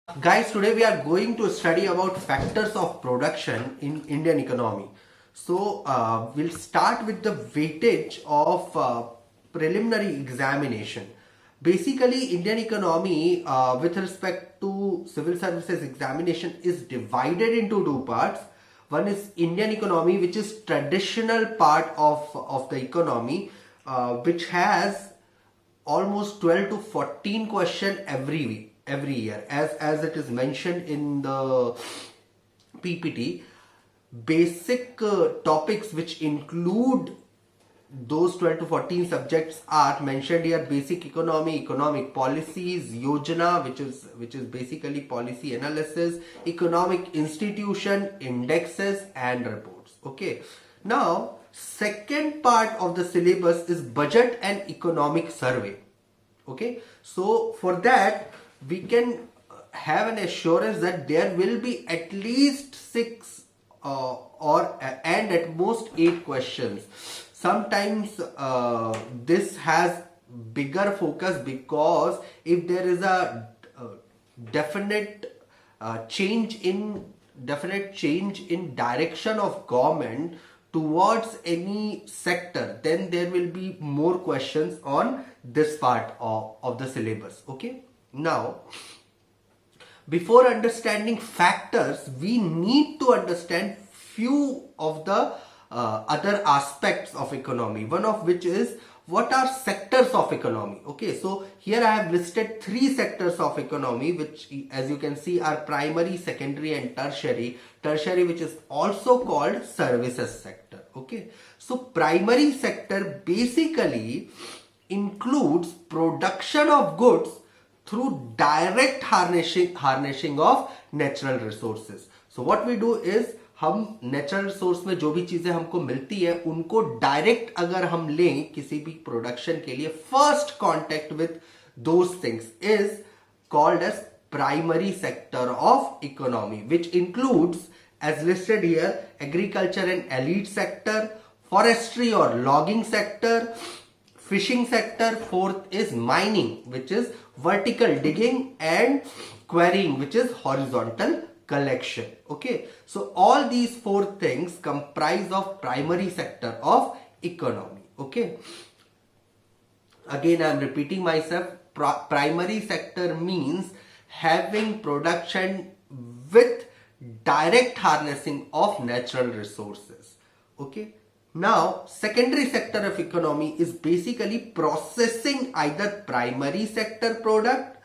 Guys, today we are going to study about factors of production in Indian economy. We'll start with the weightage of preliminary examination. Basically, Indian economy with respect to civil services examination is divided into two parts. One is Indian economy, which is traditional part of the economy, which has almost 12 to 14 question every year, as it is mentioned in the PPT. Basic topics which include those 12 to 14 subjects are mentioned here: basic economy, economic policies, yojana, which is basically policy analysis, economic institution, indexes and reports. Okay, now second part of the syllabus is budget and economic survey. Okay, so for that we can have an assurance that there will be at least six and at most eight questions. Sometimes this has bigger focus, because if there is a definite definite change in direction of government towards any sector, then there will be more questions on this part of the syllabus. Okay, now before understanding factors, we need to understand few of the other aspects of economy, one of which is what are sectors of economy. Okay, so here I have listed three sectors of economy, which as you can see are primary, secondary and tertiary, which is also called services sector. Okay, so primary sector basically includes production of goods through direct harnessing of natural resources. So what we do is, हम natural resource में जो भी चीजें हमको मिलती है उनको direct अगर हम लें किसी भी प्रोडक्शन के लिए, first contact with those things is called as primary sector of economy, which includes as listed here: agriculture and elite sector, forestry or logging sector, fishing sector, fourth is mining, which is vertical digging, and quarrying, which is horizontal collection. Okay, so all these four things comprise of primary sector of economy. Okay, again I am repeating myself. Primary sector means having production with direct harnessing of natural resources. Okay, now secondary sector of economy is basically processing either primary sector product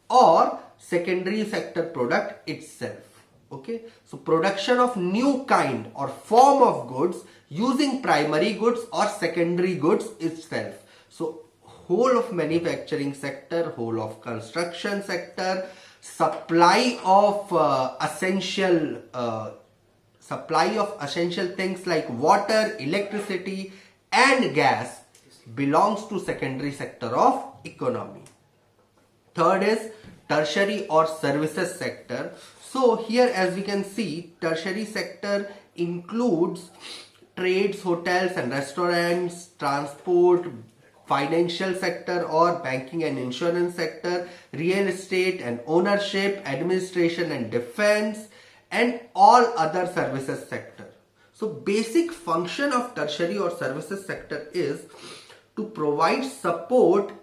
or secondary sector product itself. Okay, so production of new kind or form of goods using primary goods or secondary goods itself. So whole of manufacturing sector, whole of construction sector, supply of essential things like water, electricity and gas belongs to secondary sector of economy. Third is tertiary or services sector. So here as we can see, tertiary sector includes trades, hotels and restaurants, transport, financial sector or banking and insurance sector, real estate and ownership, administration and defense, and all other services sector. So basic function of tertiary or services sector is to provide support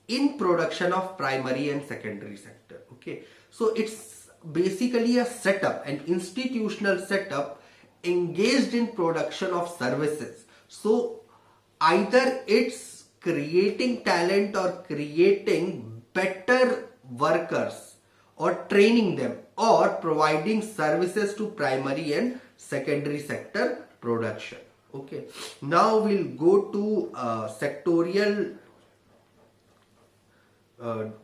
in production of primary and secondary sector. Okay, so it's basically a setup, an institutional setup engaged in production of services. So either it's creating talent or creating better workers or training them or providing services to primary and secondary sector production. Okay, now we'll go to sectorial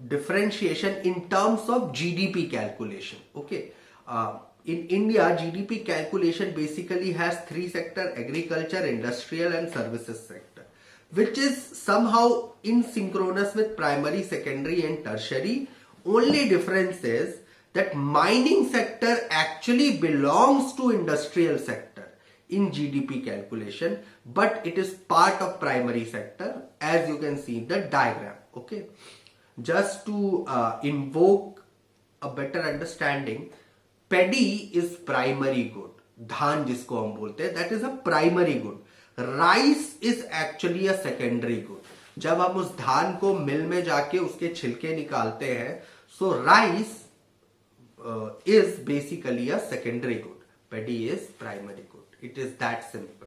differentiation in terms of GDP calculation. Okay, in India, GDP calculation basically has three sector: agriculture, industrial and services sector, which is somehow in synchronous with primary, secondary and tertiary. Only difference is that mining sector actually belongs to industrial sector in GDP calculation, but it is part of primary sector, as you can see in the diagram. Okay, just to invoke a better understanding, paddy is primary good. धान जिसको हम बोलते हैं, that is a primary good. Rice is actually a secondary good. जब हम उस धान को मिल में जाके उसके छिलके निकालते हैं, so rice is basically a secondary good. Paddy is primary good. It is that simple.